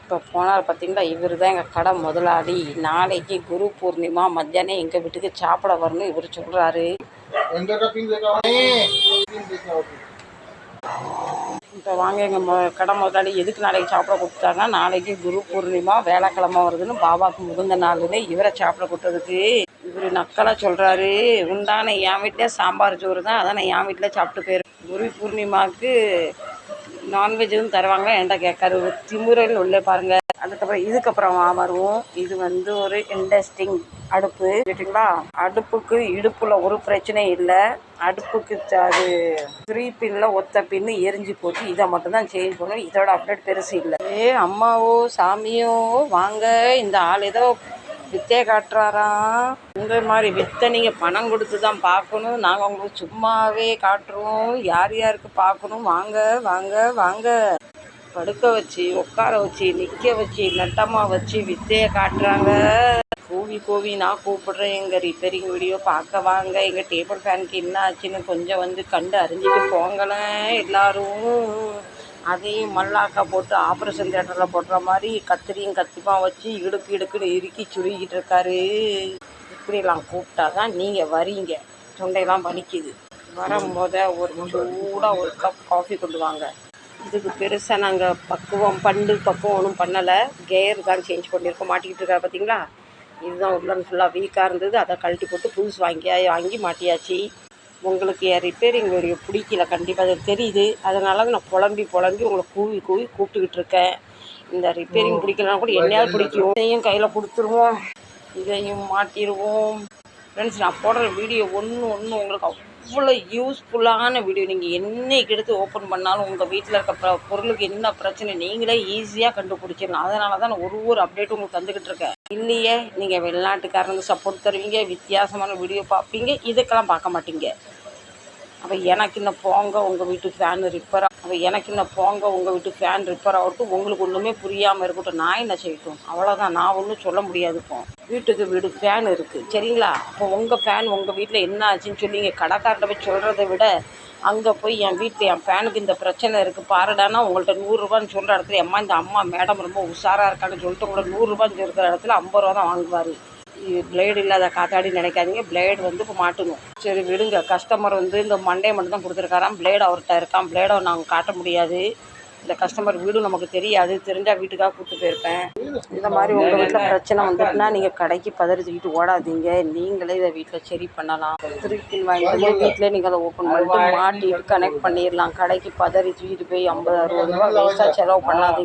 இப்போ போனார் பார்த்தீங்களா, இவர் தான் எங்கள் கடை முதலாளி. நாளைக்கு குரு பூர்ணிமா, மத்தியானம் எங்கள் வீட்டுக்கு சாப்பிட வரணும் இவர் சொல்கிறாரு. இப்போ வாங்க எங்கள் கடை முதலாளி எதுக்கு நாளைக்கு சாப்பிட கொடுத்தாங்கன்னா, நாளைக்கு குரு பூர்ணிமா வேலைக்கிழமை வருதுன்னு பாபாவுக்கு முகுந்த நாள்னு இவரை சாப்பிட கொடுத்ததுக்கு இவர் நக்கலாக சொல்கிறாரு. உண்டான என் வீட்டில் சாம்பார் சோறு தான், அதான் நான் என் வீட்டில் சாப்பிட்டு போயிடுறேன். குரு பூர்ணிமாவுக்கு நான்வெஜ் எதுவும் தருவாங்களா என்கிட்ட கேட்காரு. ஒரு திமுறையில் உள்ளே பாருங்கள். இதுக்கப்புறம் வருவோம். இது ஒரு இண்டஸ்ட்ரிங் அடுப்பு கேட்டிங்களா. அடுப்புக்கு இடுப்பில் ஒரு பிரச்சனையும் இல்லை. அடுப்புக்கு அது 3 பின்னில் ஒத்த பின்னு எரிஞ்சு போச்சு. இதை மட்டும்தான் சேஞ்ச் பண்ணணும். இதோட அப்டேட் பெருசு இல்லை. அம்மாவோ சாமியோ வாங்க, இந்த ஆள் ஏதோ வித்தையை காட்டுறாராம். இந்த மாதிரி வித்தை நீங்கள் பணம் கொடுத்து தான் பார்க்கணும். நாங்கள் உங்களுக்கு சும்மாவே காட்டுறோம். யார் யாருக்கு பார்க்கணும் வாங்க வாங்க வாங்க. படுக்க வச்சு உட்கார வச்சு நிற்க வச்சு நட்டமாக வச்சு வித்தையை காட்டுறாங்க. கோவி நான் கூப்பிடுறேன். எங்கள் ரிப்பேரிங் வீடியோ பார்க்க வாங்க. எங்கள் டேபிள் ஃபேனுக்கு என்ன ஆச்சுன்னு கொஞ்சம் கண்டு அறிஞ்சிட்டு போங்களேன் எல்லோரும். அதையும் மல்லாக்கா போட்டு ஆப்ரேஷன் தியேட்டரில் போடுற மாதிரி கத்திரியும் கத்திப்பா வச்சு இடுக்குன்னு இறுக்கி சுருகிட்டு இருக்காரு. இப்படிலாம் கூப்பிட்டா தான் நீங்கள் வரீங்க. தொண்டையெல்லாம் வலிக்குது. வரும்போத ஒரு சூடாக ஒரு கப் காஃபி கொண்டு வாங்க. இதுக்கு பெருசாக நாங்கள் பக்குவம் ஒன்றும் பண்ணலை. கேர் தான் சேஞ்ச் பண்ணியிருக்கோம். மாட்டிக்கிட்டு இருக்கா பார்த்தீங்களா. இதுதான் உள்ளன் ஃபுல்லாக வீக்காக இருந்தது. அதை கழட்டி போட்டு புதுசு வாங்கி மாட்டியாச்சு. உங்களுக்கு என் ரிப்பேரிங் வீடியோ பிடிக்கல, கண்டிப்பாக அது தெரியுது. அதனால தான் நான் புலம்பி உங்களை கூவி கூப்பிட்டுக்கிட்டு இருக்கேன். இந்த ரிப்பேரிங் பிடிக்கலன்னா கூட என்னையாவது பிடிக்கும். இதையும் கையில் கொடுத்துருவோம், இதையும் மாட்டிடுவோம். ஃப்ரெண்ட்ஸ், நான் போடுற வீடியோ ஒன்று உங்களுக்கு அவ்வளோ யூஸ்ஃபுல்லான வீடியோ. நீங்கள் என்னைக்கு எடுத்து ஓப்பன் பண்ணாலும் உங்கள் வீட்டில் இருக்க பொருளுக்கு என்ன பிரச்சனை நீங்களே ஈஸியாக கண்டுபிடிச்சிடலாம். அதனால தான் நான் ஒரு அப்டேட்டும் உங்களுக்கு தந்துக்கிட்டு இருக்கேன். இல்லையே நீங்கள் வெளிநாட்டுக்காரங்க சப்போர்ட் தருவீங்க, வித்தியாசமான வீடியோ பார்ப்பீங்க, இதுக்கெல்லாம் பார்க்க மாட்டீங்க. அப்போ எனக்கு இன்னும் போங்க உங்கள் வீட்டு ஃபேன் ரிப்பேர் ஆகட்டும். உங்களுக்கு ஒன்றுமே புரியாமல் இருக்கட்டும். நான் என்ன செய்யட்டும்? அவ்வளோதான். நான் ஒன்றும் சொல்ல முடியாது. இப்போ வீட்டுக்கு வீடு ஃபேன் இருக்குது சரிங்களா. அப்போ உங்கள் ஃபேன் உங்கள் வீட்டில் என்ன ஆச்சுன்னு சொல்லி இங்கே கடைக்காரர்கிட்ட போய் சொல்கிறத விட அங்கே போய் என் வீட்டில் என் ஃபேனுக்கு இந்த பிரச்சனை இருக்குது பாருடானா உங்கள்கிட்ட 100 ரூபான்னு சொல்கிற இடத்துல இந்த அம்மா மேடம் ரொம்ப உஷாராக இருக்கான்னு சொல்லிட்டு உங்கள்ட்ட 100 ரூபான்னு சொல்கிற இடத்துல 50 ரூபா தான் வாங்குவார். பிளேடு இல்லாத காத்தாடி நினைக்காதீங்க. பிளேடு இப்போ மாட்டணும். சரி விடுங்க. கஸ்டமர் இந்த மண்டையை மட்டும் தான் கொடுத்துருக்காராம். பிளேடு அவர்கிட்ட இருக்கான். பிளேடை நாங்கள் காட்ட முடியாது. இந்த கஸ்டமர் வீடும் நமக்கு தெரியாது. தெரிஞ்சால் வீட்டுக்காக கூப்பிட்டு போயிருப்பேன். இந்த மாதிரி உங்கள் வீட்டில் பிரச்சனை வந்துட்டுனா நீங்கள் கடைக்கு பதறி தூக்கிட்டு ஓடாதீங்க. நீங்களே இதை வீட்டில் சரி பண்ணலாம். 3 பின் வாங்கிட்டு வீட்டிலே நீங்கள் அதை ஓப்பன் பண்ணிட்டு மாட்டிட்டு கனெக்ட் பண்ணிடலாம். கடைக்கு பதறி தூக்கிட்டு போய் 50-60 ரூபா வேஸ்ட்டாக செலவு பண்ணாதீங்க.